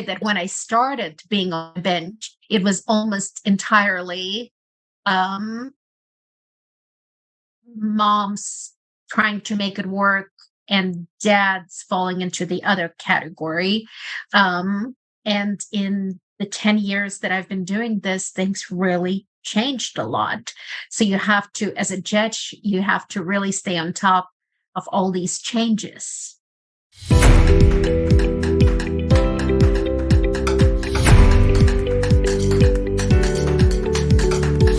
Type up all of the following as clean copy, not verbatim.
that when I started being on the bench, it was almost entirely moms trying to make it work and dads falling into the other category. And in the 10 years that I've been doing this, things really changed a lot. So you have to, as a judge, you have to really stay on top of all these changes.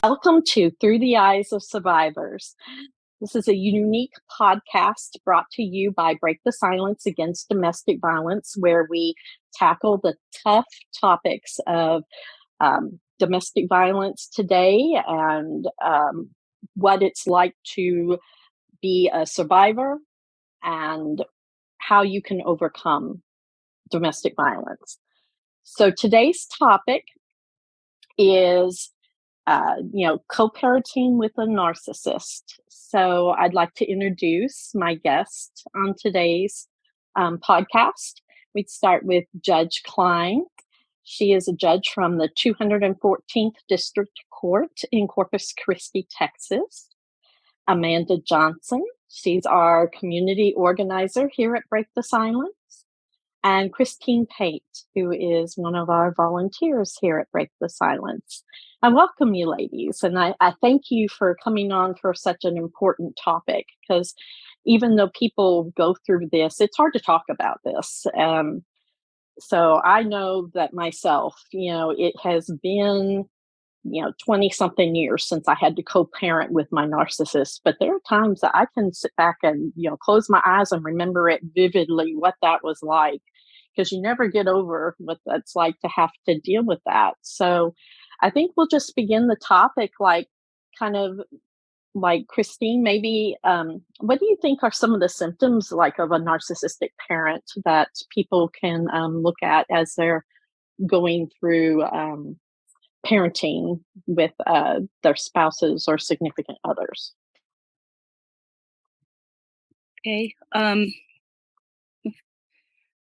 Welcome to Through the Eyes of Survivors. This is a unique podcast brought to you by Break the Silence Against Domestic Violence, where we tackle the tough topics of domestic violence today and what it's like to be a survivor and how you can overcome domestic violence. So today's topic is co-parenting with a narcissist. So I'd like to introduce my guest on today's podcast. We'd start with Judge Klein. She is a judge from the 214th District Court in Corpus Christi, Texas. Amanda Johnson. She's our community organizer here at Break the Silence. And Christine Pate, who is one of our volunteers here at Break the Silence. I welcome you, ladies, and I thank you for coming on for such an important topic, because even though people go through this, it's hard to talk about this. So I know that myself, it has been 20-something years since I had to co-parent with my narcissist, but there are times that I can sit back and, close my eyes and remember it vividly, what that was like, because you never get over what that's like to have to deal with that. So I think we'll just begin the topic, Christine, maybe, what do you think are some of the symptoms of a narcissistic parent that people can look at as they're going through parenting with their spouses or significant others? Okay.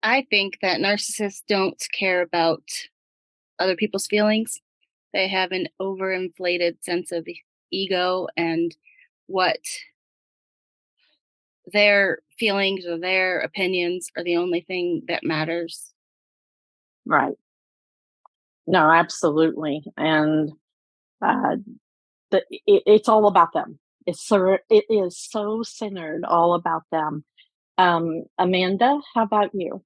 I think that narcissists don't care about other people's feelings. They have an overinflated sense of ego and what their feelings or their opinions are the only thing that matters. Right. No, absolutely. And it's all about them. It is so centered all about them. Amanda, how about you?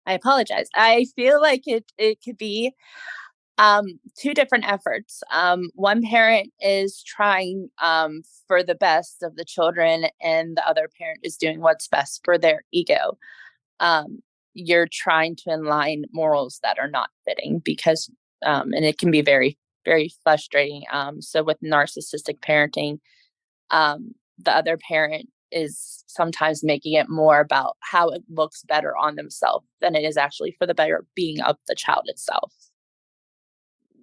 I apologize. I feel like it could be two different efforts. One parent is trying for the best of the children, and the other parent is doing what's best for their ego. You're trying to align morals that are not fitting because, and it can be very, very frustrating. So with narcissistic parenting, the other parent is sometimes making it more about how it looks better on themselves than it is actually for the better being of the child itself.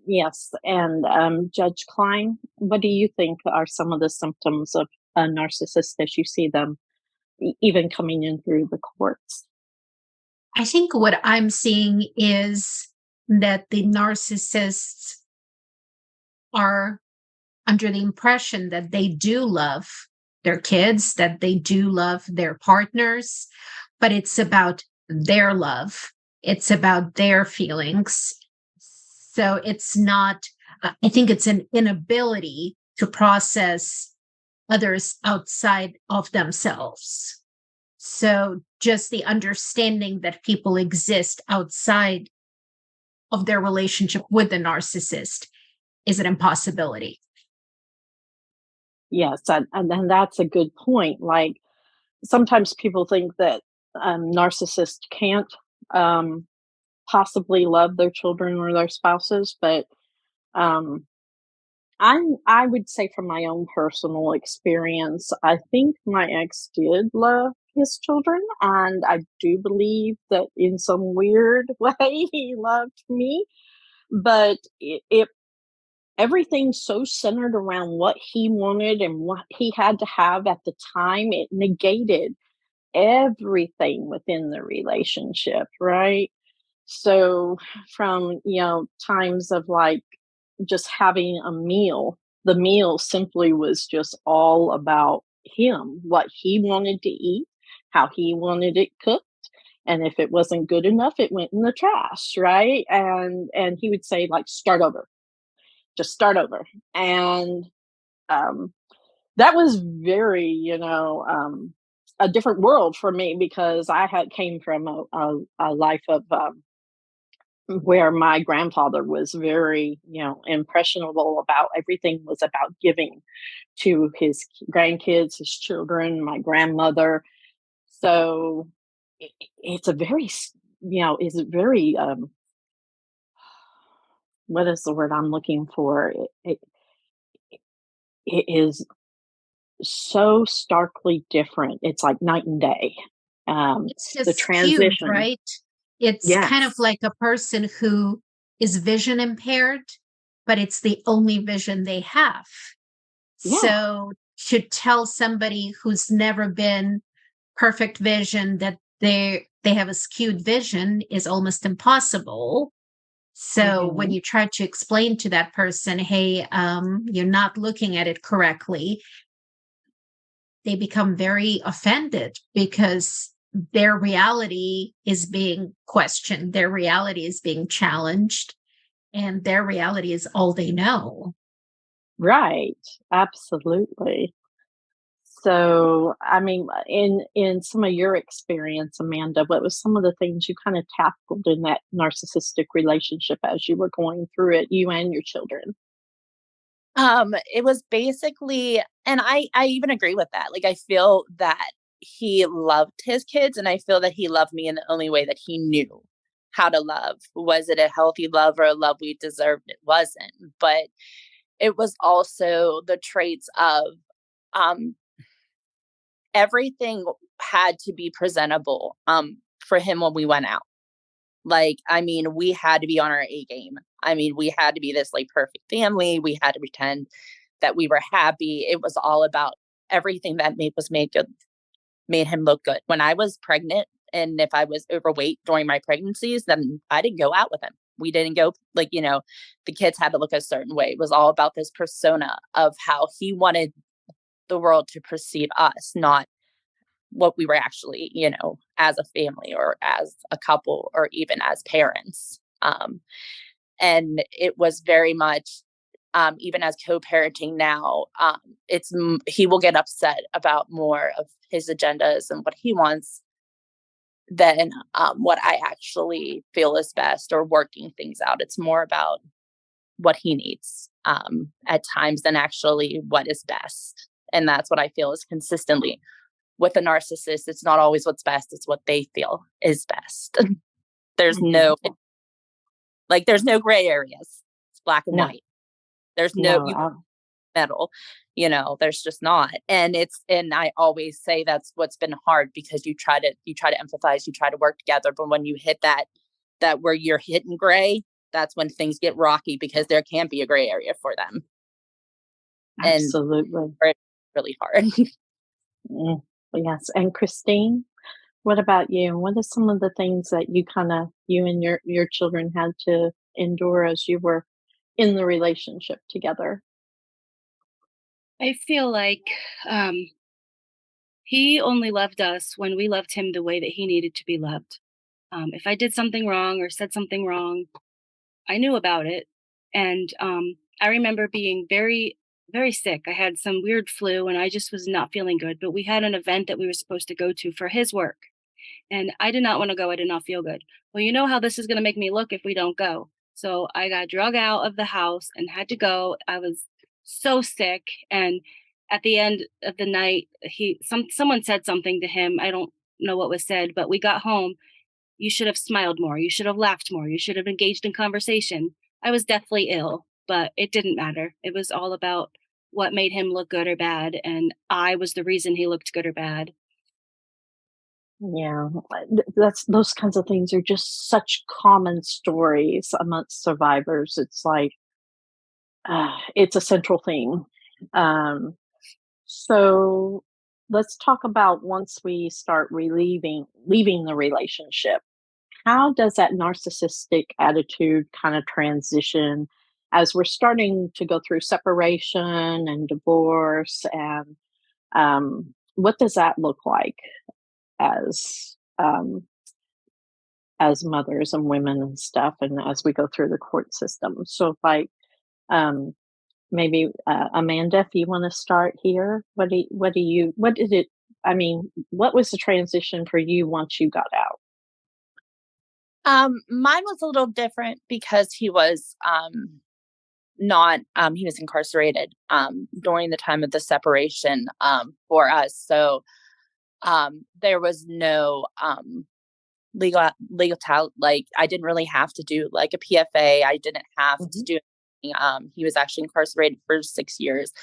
Yes. And Judge Klein, what do you think are some of the symptoms of a narcissist as you see them even coming in through the courts? I think what I'm seeing is that the narcissists are under the impression that they do love their kids, that they do love their partners, but it's about their love. It's about their feelings. So it's not, I think it's an inability to process others outside of themselves. So just the understanding that people exist outside of their relationship with the narcissist is an impossibility. Yes, and that's a good point. Sometimes people think that narcissists can't possibly love their children or their spouses, but I would say from my own personal experience, I think my ex did love his children, and I do believe that in some weird way he loved me, but it everything so centered around what he wanted and what he had to have at the time, it negated everything within the relationship, right? So from, times of like just having a meal, the meal simply was just all about him, what he wanted to eat, how he wanted it cooked. And if it wasn't good enough, it went in the trash, right? And he would say, like, start over, just start over. And um, that was very, a different world for me, because I had came from a life of where my grandfather was very, impressionable about everything, was about giving to his grandkids, his children, my grandmother. So it's a very, is very, what is the word I'm looking for? It is so starkly different. It's like night and day. It's The just skewed, transition. right? It's kind of Yes. like a person who is vision impaired, but it's the only vision they have. Yeah. So to tell somebody who's never been perfect vision that they have a skewed vision is almost impossible. So when Hmm. you try to explain to that person, hey, you're not looking at it correctly, they become very offended because their reality is being questioned, their reality is being challenged, and their reality is all they know. Right. Absolutely. So, I mean, in some of your experience, Amanda, what was some of the things you kind of tackled in that narcissistic relationship as you were going through it, you and your children? It was basically, and I even agree with that. Like, I feel that he loved his kids, and I feel that he loved me in the only way that he knew how to love. Was it a healthy love or a love we deserved? It wasn't. But it was also the traits of, um everything had to be presentable for him when we went out. Like, I mean, we had to be on our A game. I mean, we had to be this like perfect family. We had to pretend that we were happy. It was all about everything that made good, made him look good. When I was pregnant, and if I was overweight during my pregnancies, then I didn't go out with him. We didn't go, like, the kids had to look a certain way. It was all about this persona of how he wanted the world to perceive us, not what we were actually, as a family or as a couple or even as parents. And it was very much, even as co-parenting now, he will get upset about more of his agendas and what he wants than what I actually feel is best or working things out. It's more about what he needs at times than actually what is best. And that's what I feel is consistently with a narcissist. It's not always what's best, it's what they feel is best. There's Hmm. no, like, there's no gray areas. It's black and No, white. There's no, no. you metal, there's just not. And I always say that's what's been hard, because you try to empathize, you try to work together, but when you hit that where you're hitting gray, that's when things get rocky, because there can't be a gray area for them. And Absolutely. it's really hard. Mm. Yes. And Christine, what about you? What are some of the things that you and your children had to endure as you were in the relationship together? I feel like um, he only loved us when we loved him the way that he needed to be loved. If I did something wrong or said something wrong, I knew about it. And I remember being very, very sick. I had some weird flu and I just was not feeling good. But we had an event that we were supposed to go to for his work. And I did not want to go. I did not feel good. Well, you know how this is going to make me look if we don't go. So I got drug out of the house and had to go. I was so sick. And at the end of the night, someone said something to him. I don't know what was said, but we got home. You should have smiled more. You should have laughed more. You should have engaged in conversation. I was deathly ill, but it didn't matter. It was all about what made him look good or bad. And I was the reason he looked good or bad. Yeah, that's those kinds of things are just such common stories amongst survivors. It's like it's a central theme. So let's talk about once we start leaving the relationship. How does that narcissistic attitude kind of transition as we're starting to go through separation and divorce? And what does that look like as mothers and women and stuff, and as we go through the court system? So, like, maybe Amanda, if you want to start here, what did it? I mean, what was the transition for you once you got out? Mine was a little different because he was not he was incarcerated during the time of the separation for us. So there was no like I didn't really have to do like a PFA. I didn't have to do anything. He was actually incarcerated for 6 years.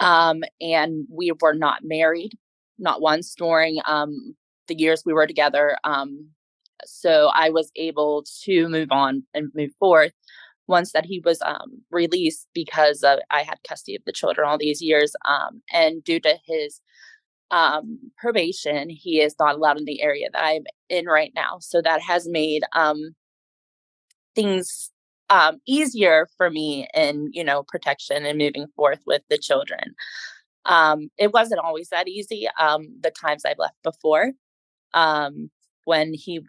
And we were not married, not once during the years we were together. So I was able to move on and move forth once that he was released, because I had custody of the children all these years. And due to his probation, he is not allowed in the area that I'm in right now. So that has made things easier for me in, protection and moving forth with the children. It wasn't always that easy. The times I've left before, when he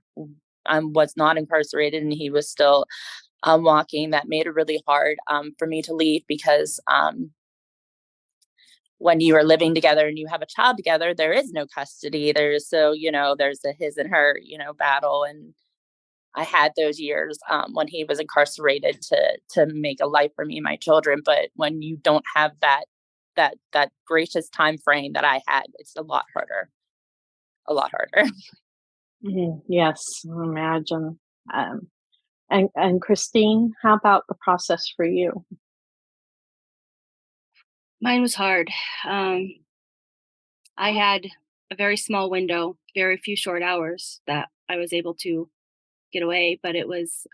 was not incarcerated and he was still walking, that made it really hard for me to leave, because when you are living together and you have a child together, there is no custody. There's a his and her, battle. And I had those years when he was incarcerated to make a life for me and my children. But when you don't have that gracious time frame that I had, it's a lot harder. A lot harder. Yes, I imagine. And Christine, how about the process for you? Mine was hard. I had a very small window, very few short hours that I was able to get away, but it was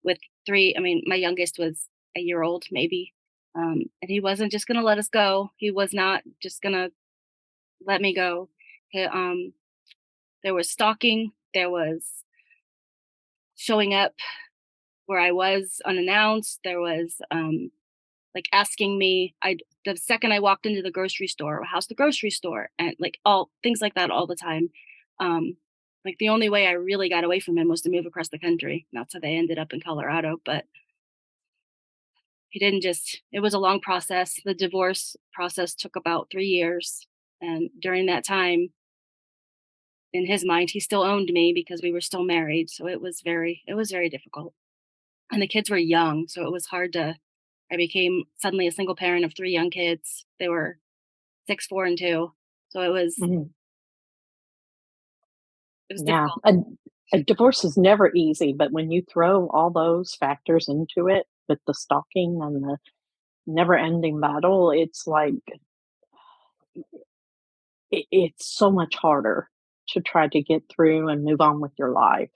with three. I mean, my youngest was a year old, maybe, and he wasn't just going to let us go. He was not just going to let me go. There was stalking. There was showing up where I was unannounced. There was like asking me, the second I walked into the grocery store, how's the grocery store? And like all things like that all the time. Like the only way I really got away from him was to move across the country. That's how they ended up in Colorado. But he didn't it was a long process. The divorce process took about 3 years. And during that time, in his mind, he still owned me because we were still married. So it was very difficult. And the kids were young. So it was hard I became suddenly a single parent of 3 young kids. They were 6, 4, and 2. So it was difficult. A divorce is never easy, but when you throw all those factors into it, with the stalking and the never-ending battle, it's like it's so much harder to try to get through and move on with your life.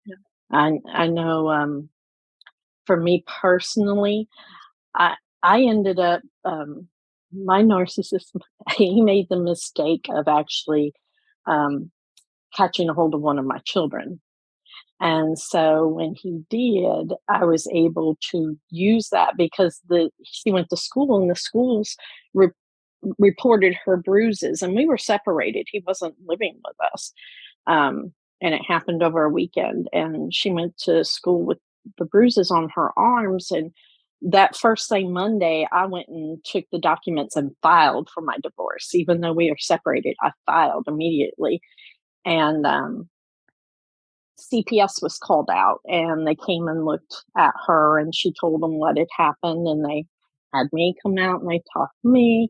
Yeah. I know, for me personally, I ended up, my narcissist, he made the mistake of actually catching a hold of one of my children. And so when he did, I was able to use that because she went to school, and the schools reported her bruises, and we were separated. He wasn't living with us. And it happened over a weekend, and she went to school with the bruises on her arms. And that first thing Monday, I went and took the documents and filed for my divorce. Even though we are separated, I filed immediately. And CPS was called out, and they came and looked at her, and she told them what had happened, and they had me come out and they talked to me.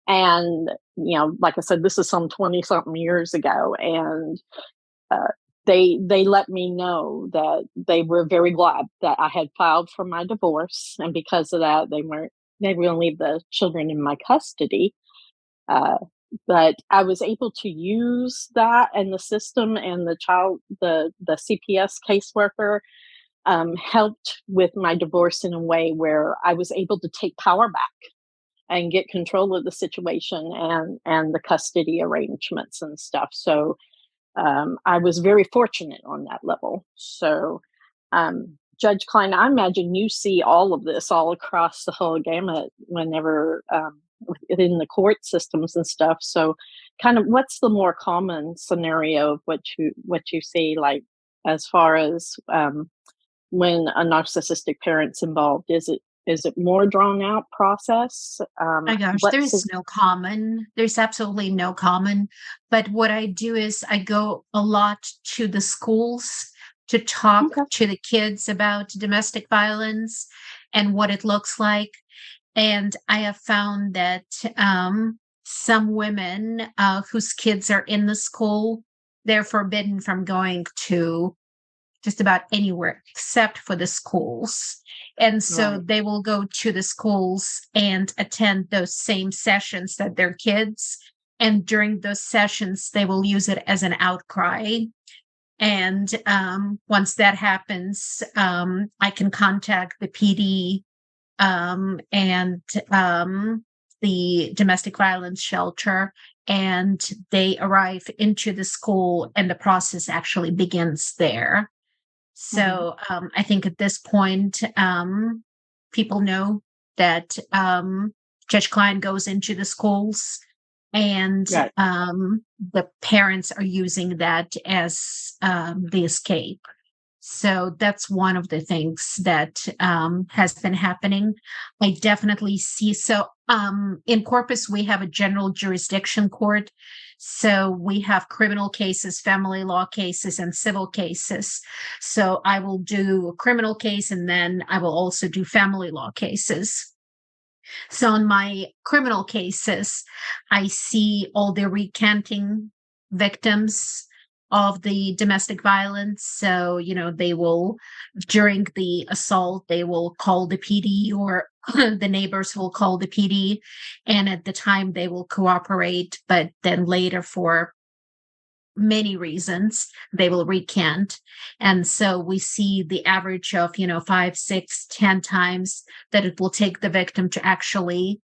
And, like I said, this is some 20 something years ago. And they let me know that they were very glad that I had filed for my divorce. And because of that, they were going to leave the children in my custody. But I was able to use that and the system and the CPS caseworker helped with my divorce in a way where I was able to take power back and get control of the situation and the custody arrangements and stuff. So I was very fortunate on that level. So, Judge Klein, I imagine you see all of this all across the whole gamut whenever within the court systems and stuff. So, kind of, what's the more common scenario of what you see, like as far as when a narcissistic parent's involved? Is it more drawn out process? My gosh, there's absolutely no common. But what I do is I go a lot to the schools to talk to the kids about domestic violence and what it looks like. And I have found that some women whose kids are in the school, they're forbidden from going to just about anywhere except for the schools. And so they will go to the schools and attend those same sessions that their kids. And during those sessions, they will use it as an outcry. And once that happens, I can contact the PD and the domestic violence shelter, and they arrive into the school, and the process actually begins there. So I think at this point, people know that Judge Klein goes into the schools, and the parents are using that as the escape. So that's one of the things that has been happening. I definitely see. So in Corpus, we have a general jurisdiction court. So we have criminal cases, family law cases, and civil cases. So I will do a criminal case, and then I will also do family law cases. So in my criminal cases, I see all the recanting victims of the domestic violence. So, they will, during the assault, they will call the PD, or the neighbors will call the PD. And at the time they will cooperate, but then later, for many reasons, they will recant. And so we see the average of, 5, 6, 10 times that it will take the victim to actually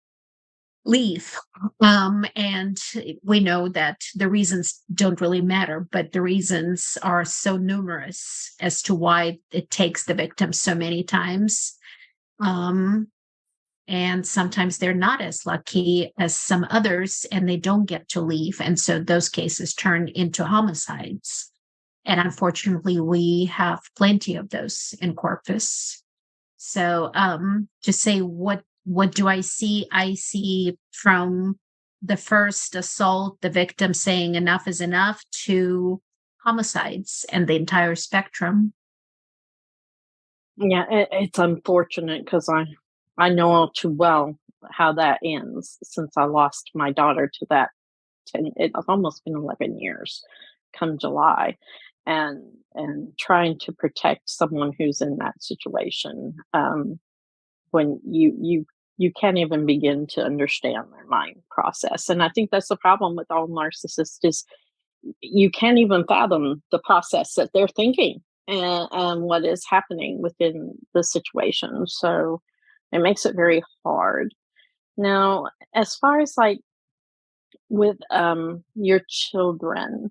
leave. And we know that the reasons don't really matter, but the reasons are so numerous as to why it takes the victim so many times. And sometimes they're not as lucky as some others, and they don't get to leave. And so those cases turn into homicides. And unfortunately, we have plenty of those in Corpus. So to say what do I see? I see from the first assault, the victim saying enough is enough, to homicides, and the entire spectrum. Yeah, it's unfortunate because I know all too well how that ends, since I lost my daughter to that. It's almost been 11 years come July, and trying to protect someone who's in that situation, when you can't even begin to understand their mind process. And I think that's the problem with all narcissists, is you can't even fathom the process that they're thinking and what is happening within the situation. So it makes it very hard. Now, as far as like with your children,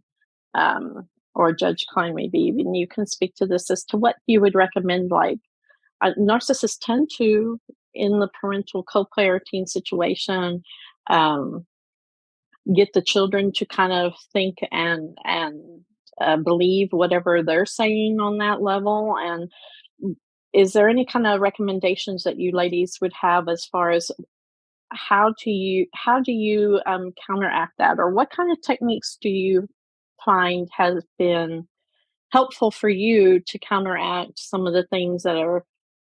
or Judge Klein, maybe even you can speak to this, as to what you would recommend. Like, narcissists tend to, in the parental co-parenting situation, get the children to kind of think and believe whatever they're saying on that level. And is there any kind of recommendations that you ladies would have as far as how do you counteract that, or what kind of techniques do you find has been helpful for you to counteract some of the things that are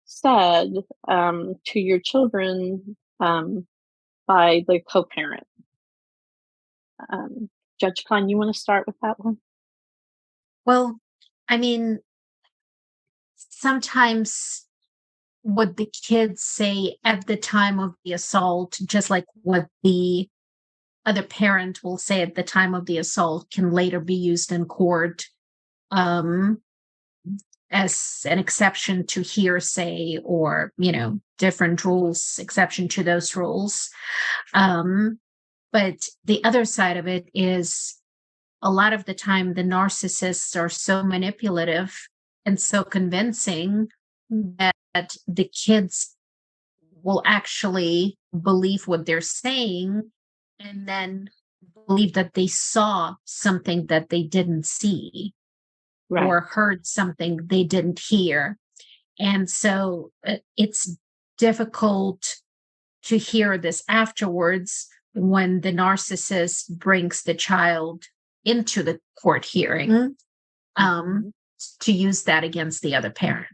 said to your children by the co-parent? Judge Klein, you want to start with that one? Well, I mean, sometimes what the kids say at the time of the assault, just like what the other parent will say at the time of the assault, can later be used in court as an exception to hearsay or, different rules, exception to those rules. But the other side of it is a lot of the time the narcissists are so manipulative and so convincing that the kids will actually believe what they're saying and then believe that they saw something that they didn't see or heard something they didn't hear. And so it's difficult to hear this afterwards when the narcissist brings the child into the court hearing to use that against the other parent.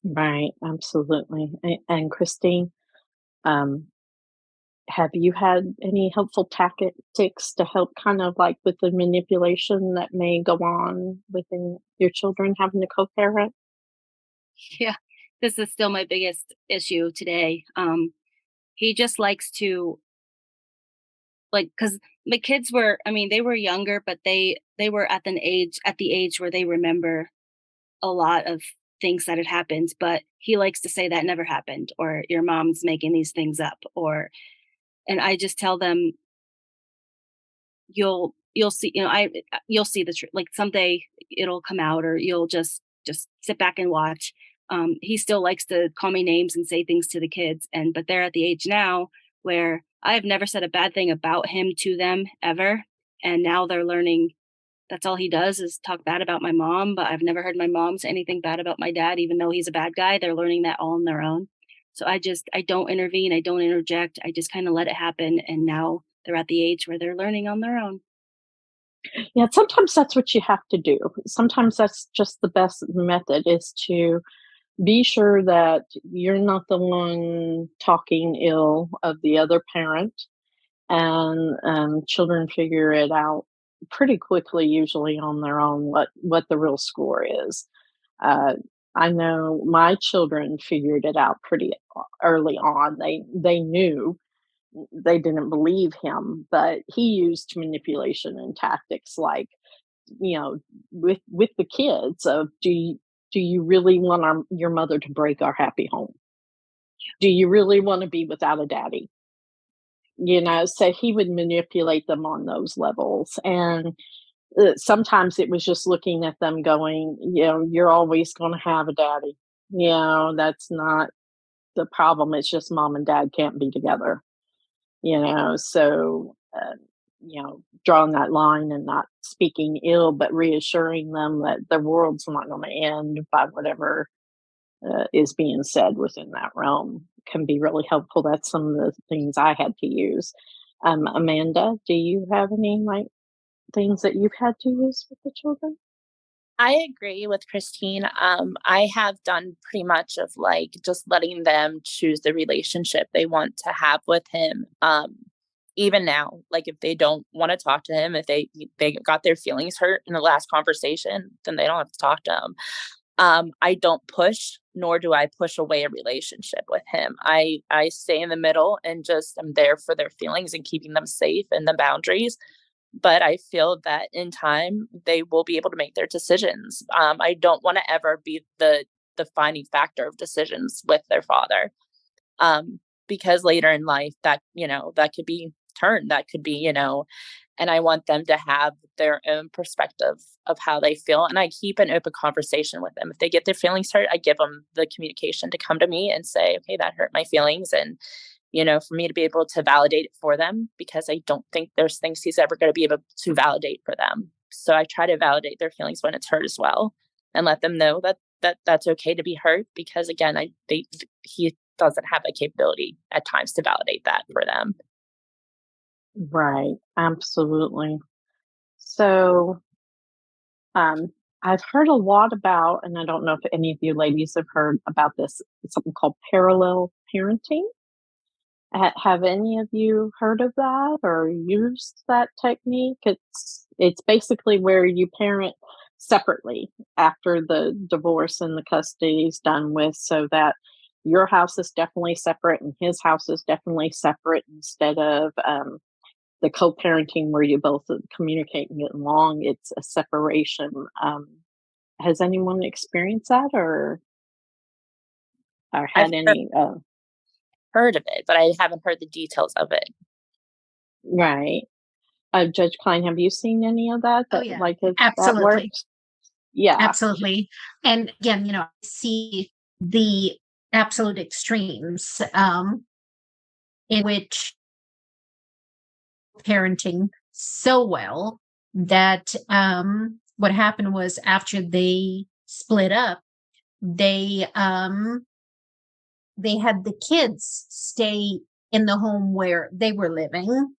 Right, absolutely. And Christine, have you had any helpful tactics to help kind of like with the manipulation that may go on within your children having a co-parent? Yeah, this is still my biggest issue today. He just likes to because my kids were, I mean, they were younger, but they were at the age where they remember a lot of things that had happened. But he likes to say that never happened, or your mom's making these things up, and I just tell them, you'll see, you'll see the truth. Like someday it'll come out, or you'll just sit back and watch. He still likes to call me names and say things to the kids, but they're at the age now where I have never said a bad thing about him to them ever, and now they're learning that's all he does is talk bad about my mom. But I've never heard my mom say anything bad about my dad, even though he's a bad guy. They're learning that all on their own. So I don't intervene. I don't interject. I just kind of let it happen. And now they're at the age where they're learning on their own. Yeah, sometimes that's what you have to do. Sometimes that's just the best method, is to be sure that you're not the one talking ill of the other parent, and children figure it out pretty quickly, usually on their own, what the real score is. Uh, I know my children figured it out pretty early on. They knew. They didn't believe him, but he used manipulation and tactics like, with the kids of, do you really want your mother to break our happy home? Do you really want to be without a daddy? So he would manipulate them on those levels. And sometimes it was just looking at them going, you're always going to have a daddy. That's not the problem. It's just mom and dad can't be together. So, drawing that line and not speaking ill, but reassuring them that the world's not going to end by whatever is being said within that realm can be really helpful. That's some of the things I had to use. Amanda, do you have any things that you've had to use with the children? I agree with Christine. I have done pretty much of just letting them choose the relationship they want to have with him. Even now, if they don't want to talk to him, if they got their feelings hurt in the last conversation, then they don't have to talk to him. I don't push, nor do I push away a relationship with him. I stay in the middle and just am there for their feelings and keeping them safe and the boundaries. But I feel that in time they will be able to make their decisions. I don't want to ever be the defining factor of decisions with their father, because later in life that that could be turned. That could be and I want them to have their own perspective of how they feel. And I keep an open conversation with them. If they get their feelings hurt, I give them the communication to come to me and say, okay, that hurt my feelings. And for me to be able to validate it for them, because I don't think there's things he's ever going to be able to validate for them. So I try to validate their feelings when it's hurt as well, and let them know that's okay to be hurt, because again, he doesn't have the capability at times to validate that for them. Right, absolutely. So, I've heard a lot about, and I don't know if any of you ladies have heard about this, something called parallel parenting. Have any of you heard of that or used that technique? It's basically where you parent separately after the divorce and the custody is done with, so that your house is definitely separate and his house is definitely separate, instead of the co-parenting where you both communicate and get along. It's a separation. has anyone experienced that or I've had any? heard of it, but I haven't heard the details of it. Right. Judge Klein, have you seen any of that? Oh, That yeah, like that absolutely. works? Yeah. Absolutely. And again, I see the absolute extremes in which parenting so well that what happened was after they split up, they had the kids stay in the home where they were living,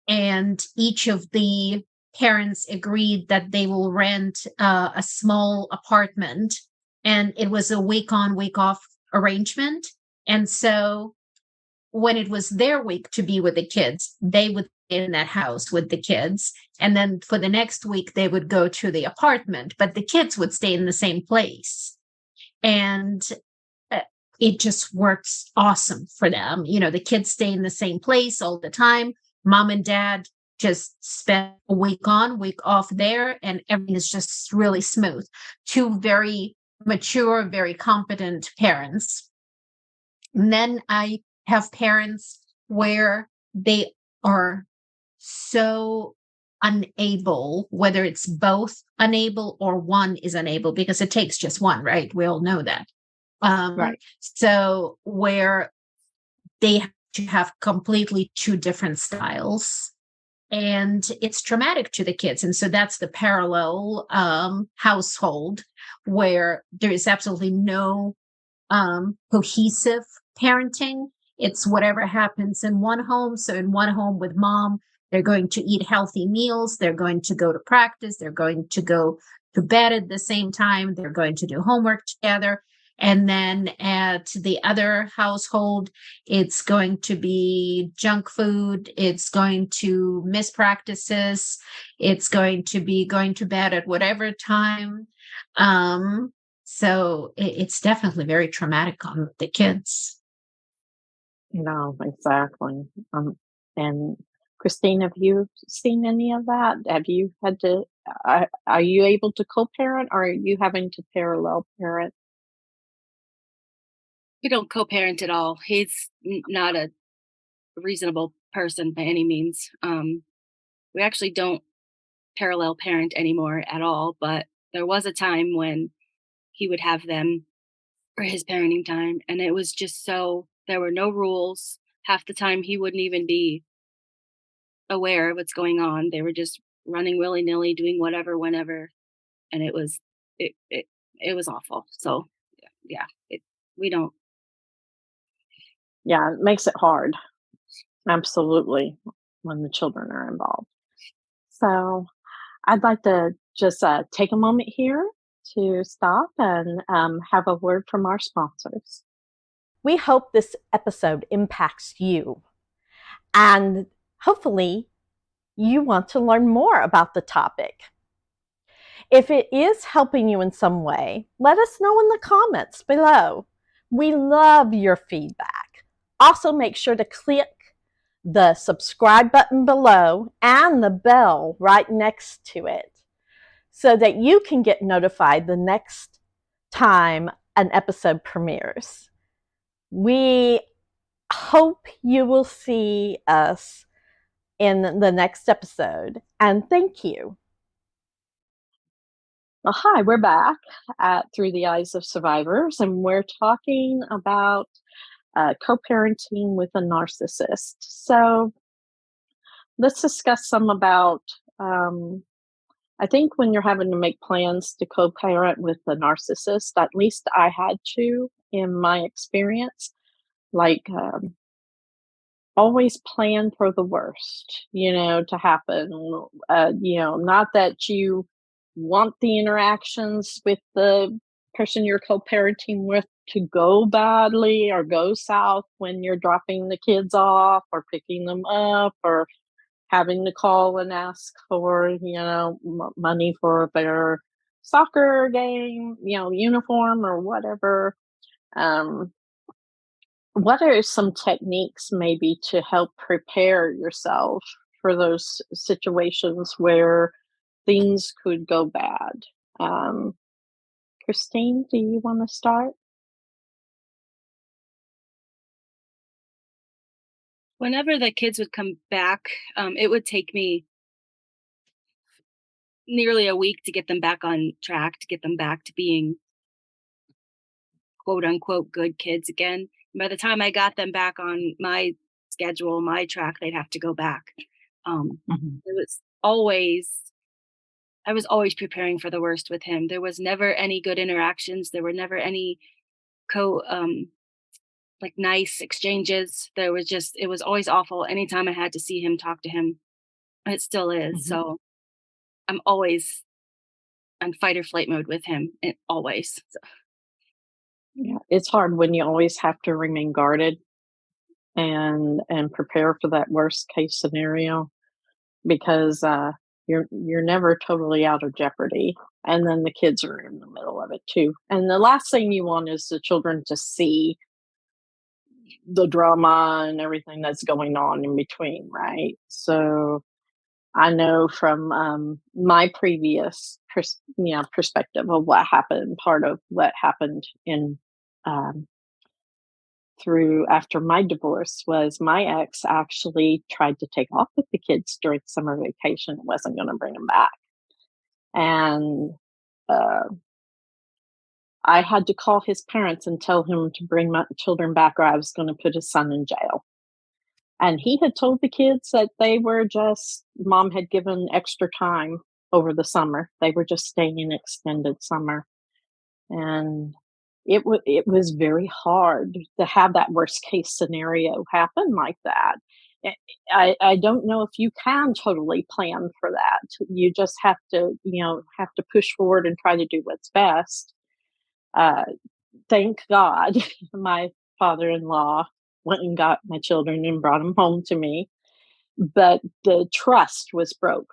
and each of the parents agreed that they will rent a small apartment, and it was a week on week off arrangement. And so when it was their week to be with the kids, they would be in that house with the kids, and then for the next week they would go to the apartment, but the kids would stay in the same place. And it just works awesome for them. The kids stay in the same place all the time. Mom and dad just spend a week on, week off there, and everything is just really smooth. Two very mature, very competent parents. And then I have parents where they are so unable, whether it's both unable or one is unable, because it takes just one, right? We all know that. Right. So where they have to have completely two different styles, and it's traumatic to the kids. And so that's the parallel household where there is absolutely no cohesive parenting. It's whatever happens in one home. So in one home with mom, they're going to eat healthy meals. They're going to go to practice. They're going to go to bed at the same time. They're going to do homework together. And then at the other household, it's going to be junk food. It's going to miss practices. It's going to be going to bed at whatever time. So it's definitely very traumatic on the kids. No, exactly. And Christine, have you seen any of that? Have you had to? Are you able to co-parent, or are you having to parallel parent? We don't co-parent at all. He's not a reasonable person by any means. We actually don't parallel parent anymore at all, but there was a time when he would have them for his parenting time, and it was just so there were no rules. Half the time he wouldn't even be aware of what's going on. They were just running willy-nilly, doing whatever, whenever, and it was awful. So yeah, we don't. Yeah, it makes it hard. Absolutely, when the children are involved. So I'd like to just take a moment here to stop and have a word from our sponsors. We hope this episode impacts you, and hopefully you want to learn more about the topic. If it is helping you in some way, let us know in the comments below. We love your feedback. Also, make sure to click the subscribe button below and the bell right next to it so that you can get notified the next time an episode premieres. We hope you will see us in the next episode, and thank you. Well, hi, we're back at Through the Eyes of Survivors, and we're talking about co-parenting with a narcissist. So let's discuss some about, I think when you're having to make plans to co-parent with a narcissist, at least I had to in my experience, like always plan for the worst, to happen. Not that you want the interactions with the person you're co-parenting with to go badly or go south when you're dropping the kids off or picking them up or having to call and ask for, money for their soccer game, uniform or whatever. What are some techniques maybe to help prepare yourself for those situations where things could go bad? Christine, do you want to start? Whenever the kids would come back, it would take me nearly a week to get them back on track, to get them back to being quote unquote good kids again. And by the time I got them back on my schedule, my track, they'd have to go back. It was always, I was always preparing for the worst with him. There was never any good interactions. There were never any like nice exchanges. There was just, it was always awful. Anytime I had to see him, talk to him, it still is. So I'm always on fight or flight mode with him. Always. So. Yeah, it's hard when you always have to remain guarded and prepare for that worst case scenario, because you're never totally out of jeopardy, and then the kids are in the middle of it too. And the last thing you want is the children to see the drama and everything that's going on in between, right? So I know from my previous perspective of what happened, part of what happened in through after my divorce was my ex actually tried to take off with the kids during summer vacation and wasn't going to bring them back. And I had to call his parents and tell him to bring my children back or I was going to put his son in jail. And he had told the kids that they were just, mom had given extra time over the summer. They were just staying in extended summer. And it was very hard to have that worst case scenario happen like that. I don't know if you can totally plan for that. You just have to, have to push forward and try to do what's best. Thank God my father-in-law went and got my children and brought them home to me. But the trust was broke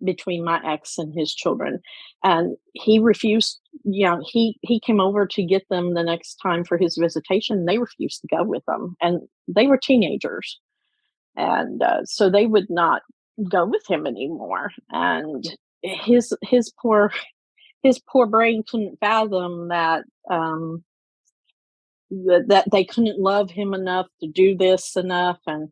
between my ex and his children. And he refused, he came over to get them the next time for his visitation. They refused to go with them. And they were teenagers. And so they would not go with him anymore. And his poor brain couldn't fathom that that they couldn't love him enough to do this enough. And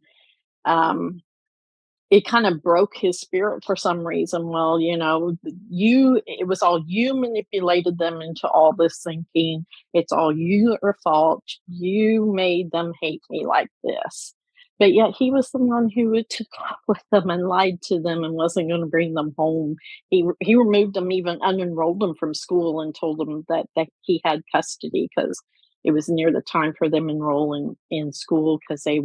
it kind of broke his spirit for some reason. Well, it was all you manipulated them into all this thinking. It's all your fault. You made them hate me like this. But yet he was the one who took off with them and lied to them and wasn't going to bring them home. He removed them, even unenrolled them from school and told them that he had custody because it was near the time for them enrolling in school because they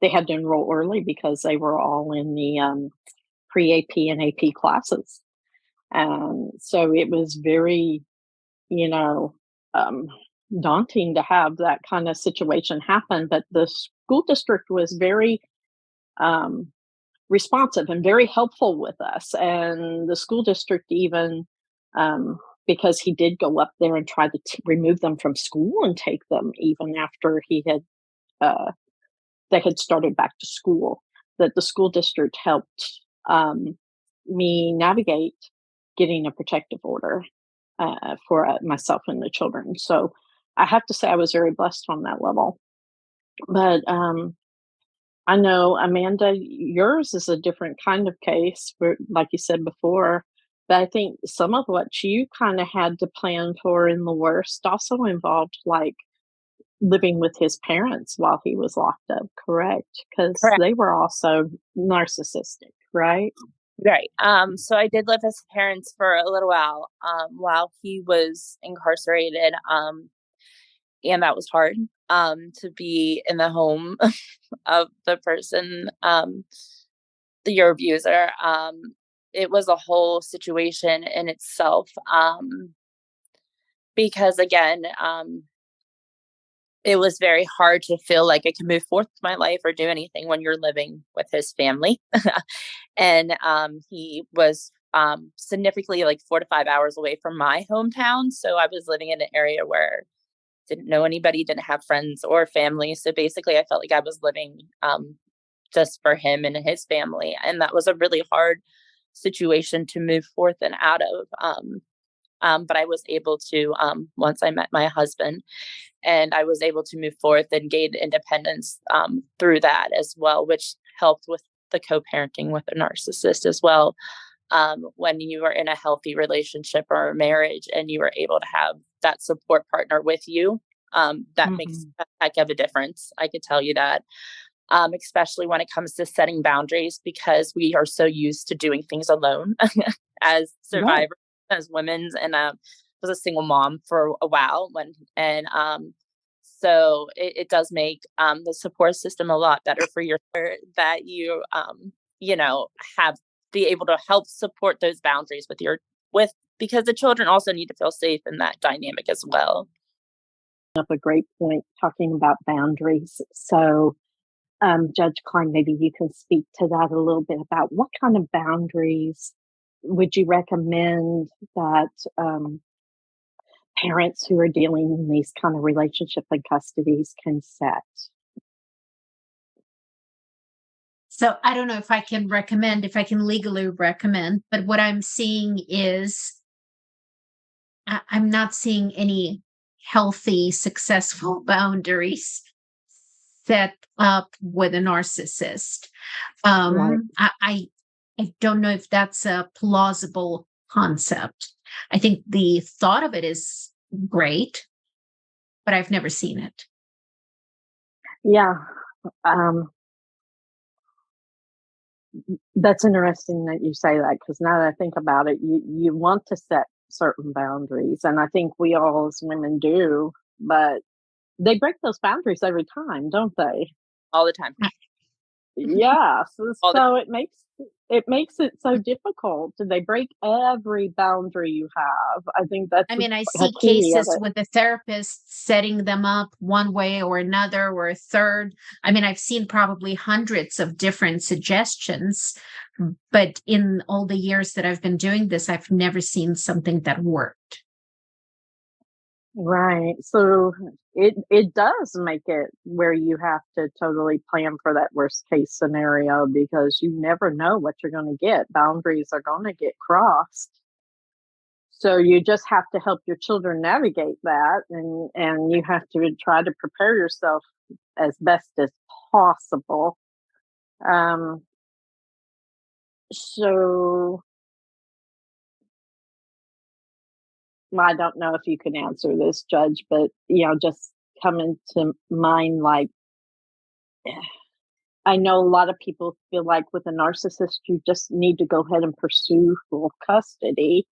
had to enroll early because they were all in the pre-AP and AP classes. And so it was very, daunting to have that kind of situation happen. But the school district was very responsive and very helpful with us. And the school district even, because he did go up there and try to remove them from school and take them even after he had they had started back to school, that the school district helped me navigate getting a protective order for myself and the children. So I have to say I was very blessed on that level. But I know, Amanda, yours is a different kind of case, like you said before. But I think some of what you kind of had to plan for in the worst also involved like living with his parents while he was locked up, correct? Because they were also narcissistic, right? Right. So I did live with his parents for a little while he was incarcerated. And that was hard, to be in the home of the person, your abuser. It was a whole situation in itself. Because again, it was very hard to feel like I could move forth with my life or do anything when you're living with his family. And he was significantly like 4 to 5 hours away from my hometown. So I was living in an area where didn't know anybody, didn't have friends or family. So basically I felt like I was living just for him and his family. And that was a really hard situation to move forth and out of. But I was able to, once I met my husband, and I was able to move forth and gain independence through that as well, which helped with the co-parenting with a narcissist as well. When you are in a healthy relationship or a marriage and you are able to have that support partner with you, that makes a heck of a difference. I could tell you that, especially when it comes to setting boundaries, because we are so used to doing things alone as survivors, as women. And was a single mom for a while so it does make the support system a lot better for your that you have be able to help support those boundaries with because the children also need to feel safe in that dynamic as well. Up a great point talking about boundaries. So, Judge Klein, maybe you can speak to that a little bit about what kind of boundaries would you recommend that parents who are dealing in these kind of relationship and custodies can set? So I don't know if I can legally recommend, but what I'm seeing is I'm not seeing any healthy, successful boundaries set up with a narcissist. Right. I don't know if that's a plausible concept. I think the thought of it is great, but I've never seen it. Yeah. That's interesting that you say that, because now that I think about it, you want to set certain boundaries, and I think we all as women do, but they break those boundaries every time, don't they? All the time. Yes. So it makes it so difficult. They break every boundary you have. I think that's I mean, I a see key of cases it. with the therapist setting them up one way or another or a third. I mean, I've seen probably hundreds of different suggestions, but in all the years that I've been doing this, I've never seen something that worked. Right. So it does make it where you have to totally plan for that worst case scenario, because you never know what you're going to get. Boundaries are going to get crossed. So you just have to help your children navigate that, and you have to try to prepare yourself as best as possible. So I don't know if you can answer this, Judge, but just coming to mind, like, I know a lot of people feel like with a narcissist, you just need to go ahead and pursue full custody.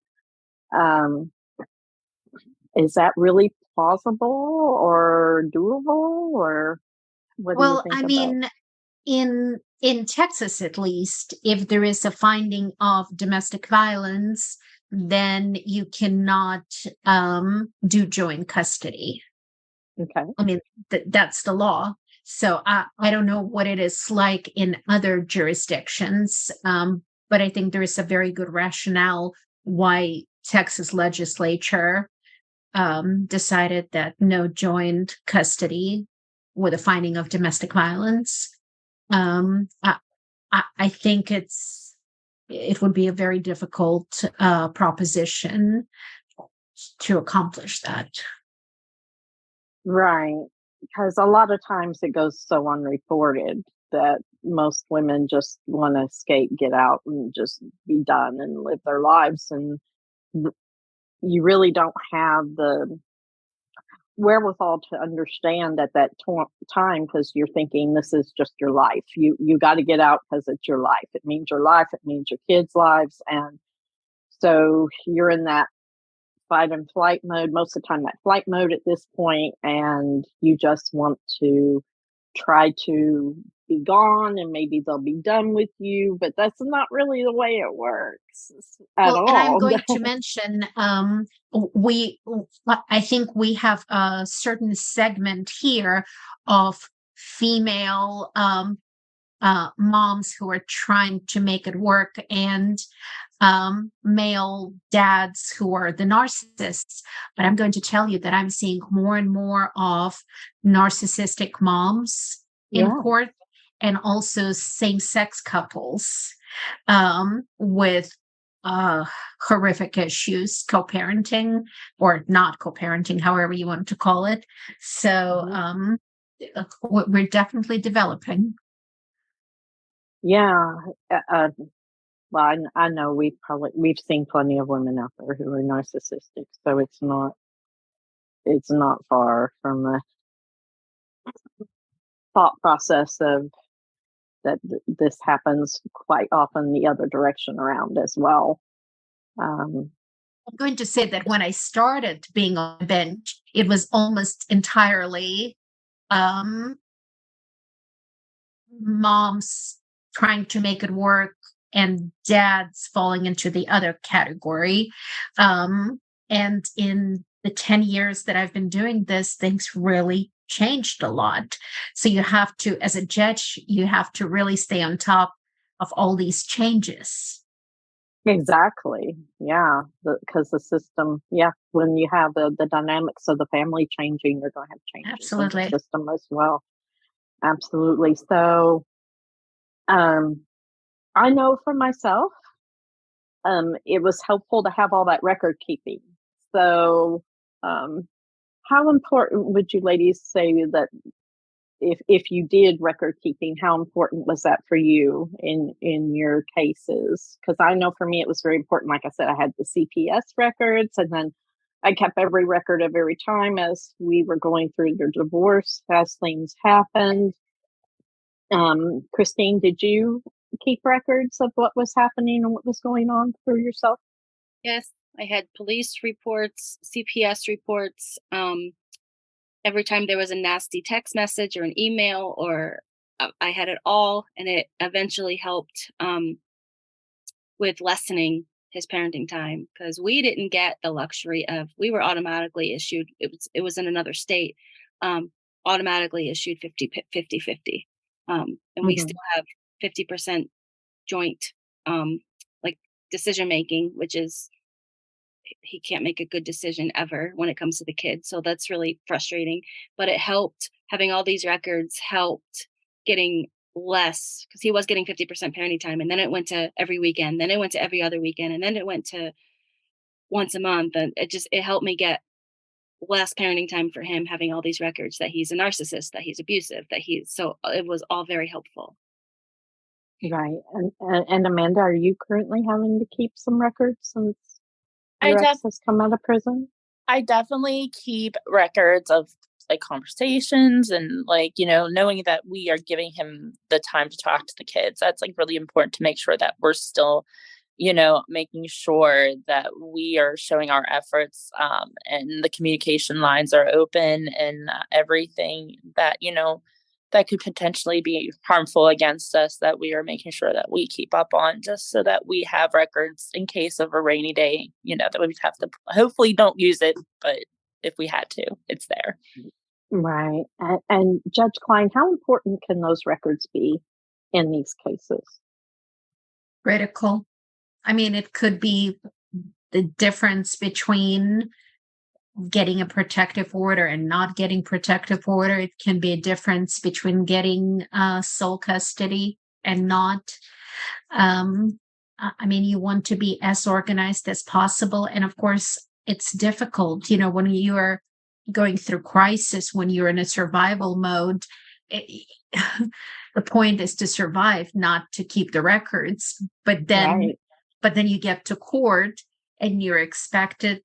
Is that really plausible or doable, or what do you Well, think I about? mean, in Texas, at least, if there is a finding of domestic violence, then you cannot do joint custody. Okay. I mean, that's the law. So I don't know what it is like in other jurisdictions, but I think there is a very good rationale why Texas legislature decided that no joint custody with a finding of domestic violence. I think it would be a very difficult proposition to accomplish that. Right. Because a lot of times it goes so unreported that most women just want to escape, get out, and just be done and live their lives. And you really don't have the wherewithal to understand at that time, because you're thinking this is just your life. You got to get out because it's your life. It means your life. It means your kids' lives. And so you're in that fight and flight mode, most of the time that flight mode at this point, and you just want to try to be gone, and maybe they'll be done with you, but that's not really the way it works at all. And I'm going to mention, I think we have a certain segment here of female moms who are trying to make it work, and male dads who are the narcissists. But I'm going to tell you that I'm seeing more and more of narcissistic moms in court, and also same-sex couples with horrific issues, co-parenting or not co-parenting, however you want to call it. So we're definitely developing. Yeah. Well, I know we've seen plenty of women out there who are narcissistic, so it's not far from the thought process of that this happens quite often the other direction around as well. I'm going to say that when I started being on the bench, it was almost entirely moms trying to make it work and dads falling into the other category. And in the 10 years that I've been doing this, things really changed a lot. So you have to, as a judge, you have to really stay on top of all these changes. Exactly. Yeah. Because the system, when you have the dynamics of the family changing, you're going to have changes Absolutely. in the system as well. Absolutely. So, I know for myself, it was helpful to have all that record keeping. So, how important would you ladies say that if you did record keeping, how important was that for you in your cases? Because I know for me it was very important. Like I said, I had the CPS records, and then I kept every record of every time as we were going through the divorce, as things happened. Christine, did you keep records of what was happening and what was going on for yourself? Yes, I had police reports, CPS reports. Every time there was a nasty text message or an email, or I had it all, and it eventually helped with lessening his parenting time, because we didn't get the luxury of, we were automatically issued, it was in another state, automatically issued 50-50. And we still have 50% joint like decision making, which is, he can't make a good decision ever when it comes to the kids. So that's really frustrating. But it helped, having all these records helped getting less, because he was getting 50% parenting time, and then it went to every weekend, then it went to every other weekend, and then it went to once a month. And it helped me get less parenting time for him, having all these records that he's a narcissist, that he's abusive, so it was all very helpful. Right. And Amanda, are you currently having to keep some records since your ex has come out of prison? I definitely keep records of like conversations and like, knowing that we are giving him the time to talk to the kids. That's like really important to make sure that we're still, making sure that we are showing our efforts, and the communication lines are open, and everything that, that could potentially be harmful against us, that we are making sure that we keep up on, just so that we have records in case of a rainy day, that we have to, hopefully don't use it, but if we had to, it's there. Right. And Judge Klein, how important can those records be in these cases? Critical. I mean, it could be the difference between getting a protective order and not getting protective order. It can be a difference between getting sole custody and not. I mean, you want to be as organized as possible. And of course, it's difficult, when you are going through crisis, when you're in a survival mode. The point is to survive, not to keep the records. But then you get to court and you're expected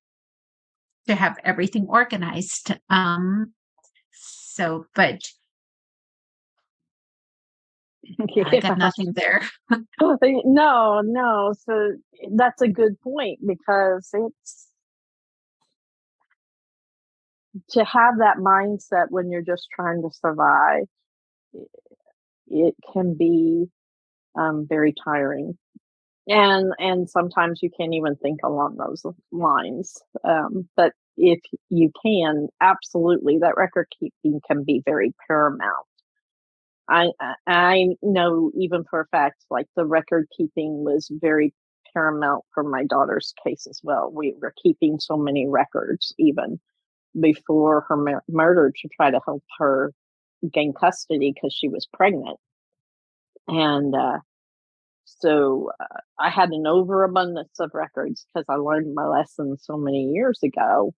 to have everything organized. But I got nothing there. No. So that's a good point, because it's to have that mindset when you're just trying to survive. It can be very tiring. And sometimes you can't even think along those lines. But if you can, absolutely, that record keeping can be very paramount. I know even for a fact, like the record keeping was very paramount for my daughter's case as well. We were keeping so many records even before her murder to try to help her gain custody because she was pregnant. And So I had an overabundance of records because I learned my lesson so many years ago.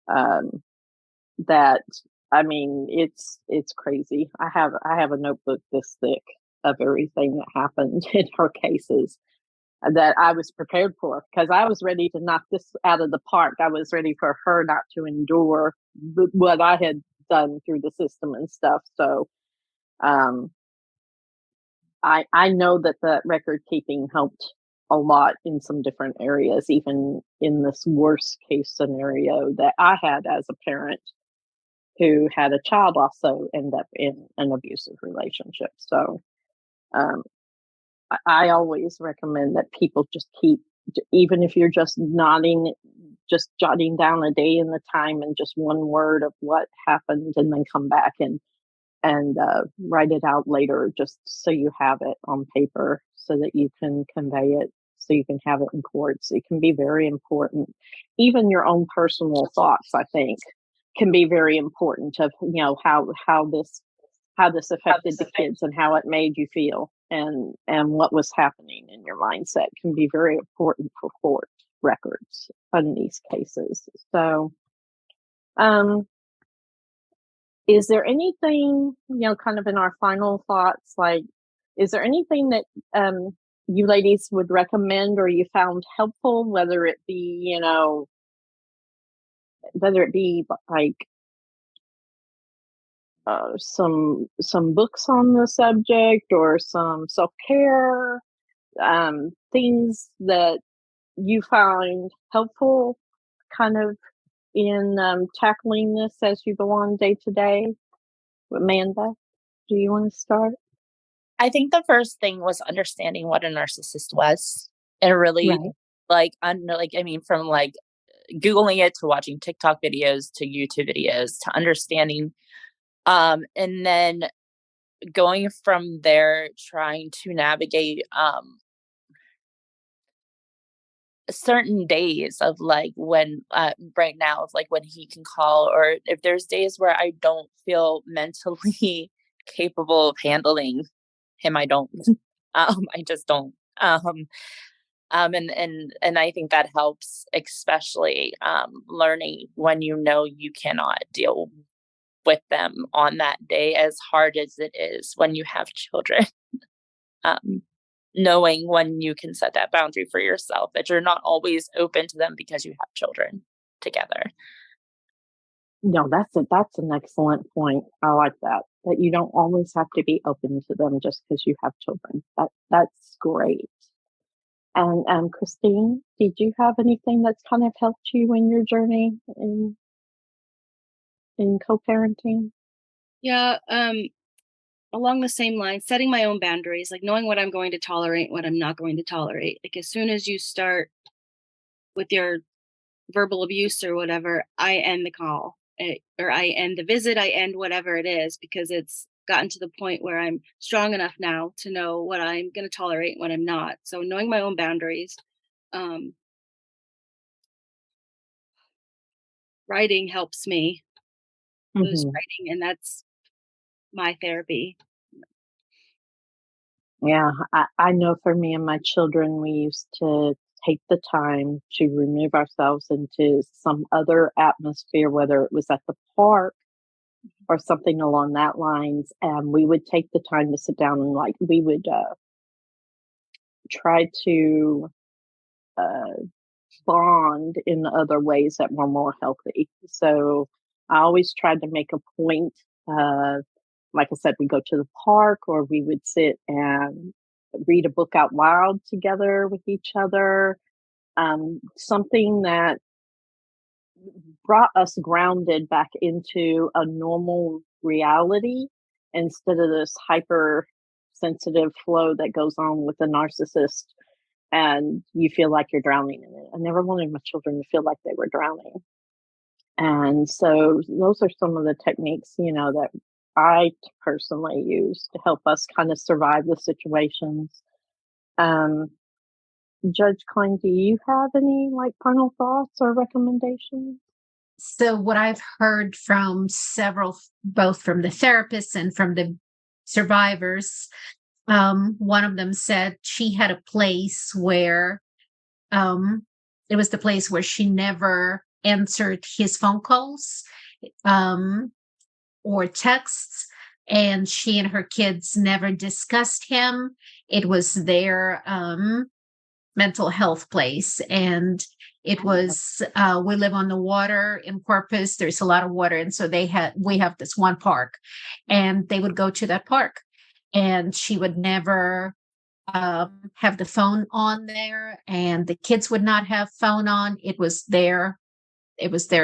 That I mean, it's crazy. I have a notebook this thick of everything that happened in her cases that I was prepared for because I was ready to knock this out of the park. I was ready for her not to endure what I had done through the system and stuff. So I know that the record keeping helped a lot in some different areas, even in this worst case scenario that I had as a parent who had a child also end up in an abusive relationship. So I always recommend that people just keep, even if you're just jotting down a day and the time and just one word of what happened, and then come back and write it out later, just so you have it on paper, so that you can convey it, so you can have it in courts. It can be very important. Even your own personal thoughts, I think, can be very important of, how this affected the kids and how it made you feel, and what was happening in your mindset can be very important for court records on these cases. So is there anything, kind of in our final thoughts, like, is there anything that you ladies would recommend or you found helpful, whether it be like some books on the subject, or some self-care things that you find helpful kind of in tackling this as you go on day to day? Amanda, do you want to start? I think the first thing was understanding what a narcissist was, and really Right. from like Googling it to watching TikTok videos to YouTube videos to understanding, and then going from there, trying to navigate certain days of like when right now of like when he can call, or if there's days where I don't feel mentally capable of handling him, I don't. I just don't. And I think that helps, especially learning when you cannot deal with them on that day, as hard as it is when you have children. um, Knowing when you can set that boundary for yourself, that you're not always open to them because you have children together. No, that's an excellent point. I like that you don't always have to be open to them just because you have children. That's great. And Christine, did you have anything that's kind of helped you in your journey in co-parenting? Yeah, along the same line, setting my own boundaries, like knowing what I'm going to tolerate, what I'm not going to tolerate. Like as soon as you start with your verbal abuse or whatever, I end the call, or I end the visit, I end whatever it is, because it's gotten to the point where I'm strong enough now to know what I'm going to tolerate, what I'm not. So knowing my own boundaries. Writing helps me. Who's writing, and that's my therapy. Yeah, I know for me and my children, we used to take the time to remove ourselves into some other atmosphere, whether it was at the park or something along that lines. And we would take the time to sit down and we would try to bond in other ways that were more healthy. So I always tried to make a point. Like I said, we go to the park, or we would sit and read a book out loud together with each other. Something that brought us grounded back into a normal reality, instead of this hyper sensitive flow that goes on with the narcissist, and you feel like you're drowning in it. I never wanted my children to feel like they were drowning. And so those are some of the techniques, that I personally use to help us kind of survive the situations. Judge Klein, do you have any final thoughts or recommendations? So what I've heard from several, both from the therapists and from the survivors, one of them said she had a place where it was the place where she never answered his phone calls or texts, and she and her kids never discussed him. It was their mental health place. And it was, we live on the water in Corpus. There's a lot of water. And so we have this one park, and they would go to that park, and she would never have the phone on there, and the kids would not have phone on. It was their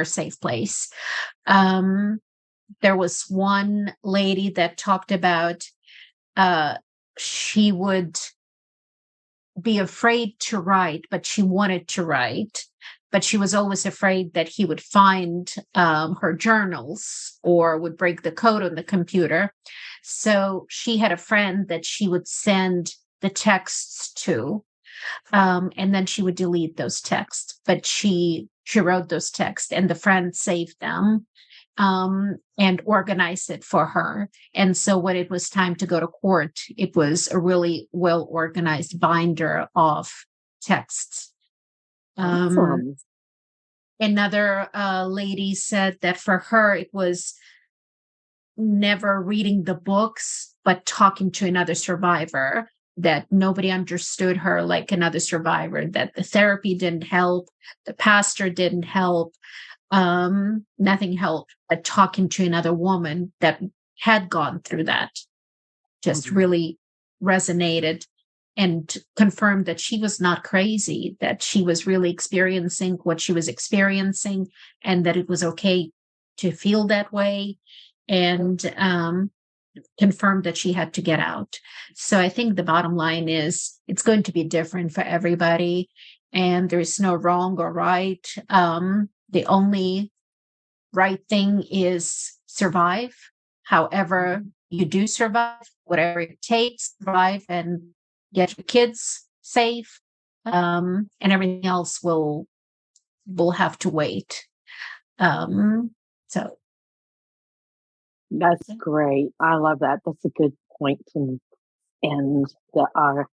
safe place. There was one lady that talked about she would be afraid to write, but she wanted to write, but she was always afraid that he would find her journals or would break the code on the computer. So she had a friend that she would send the texts to, and then she would delete those texts, but she wrote those texts, and the friend saved them and organized it for her. And so when it was time to go to court, it was a really well organized binder of texts. Awesome. Another lady said that for her, it was never reading the books, but talking to another survivor, that nobody understood her like another survivor, that the therapy didn't help, the pastor didn't help, nothing helped, but talking to another woman that had gone through that just really resonated and confirmed that she was not crazy, that she was really experiencing what she was experiencing, and that it was okay to feel that way, and confirmed that she had to get out. So I think the bottom line is it's going to be different for everybody, and there's no wrong or right. The only right thing is survive. However you do survive, whatever it takes, survive and get your kids safe, and everything else will have to wait. So that's great. I love that. That's a good point to end our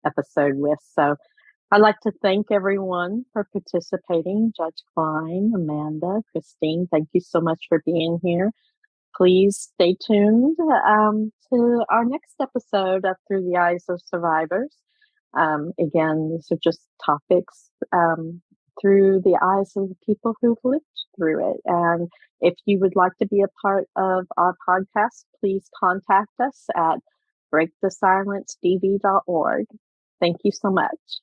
episode with. So I'd like to thank everyone for participating. Judge Klein, Amanda, Christine, thank you so much for being here. Please stay tuned to our next episode of Through the Eyes of Survivors. Again, these are just topics through the eyes of the people who've lived through it. And if you would like to be a part of our podcast, please contact us at breakthesilencedv.org. Thank you so much.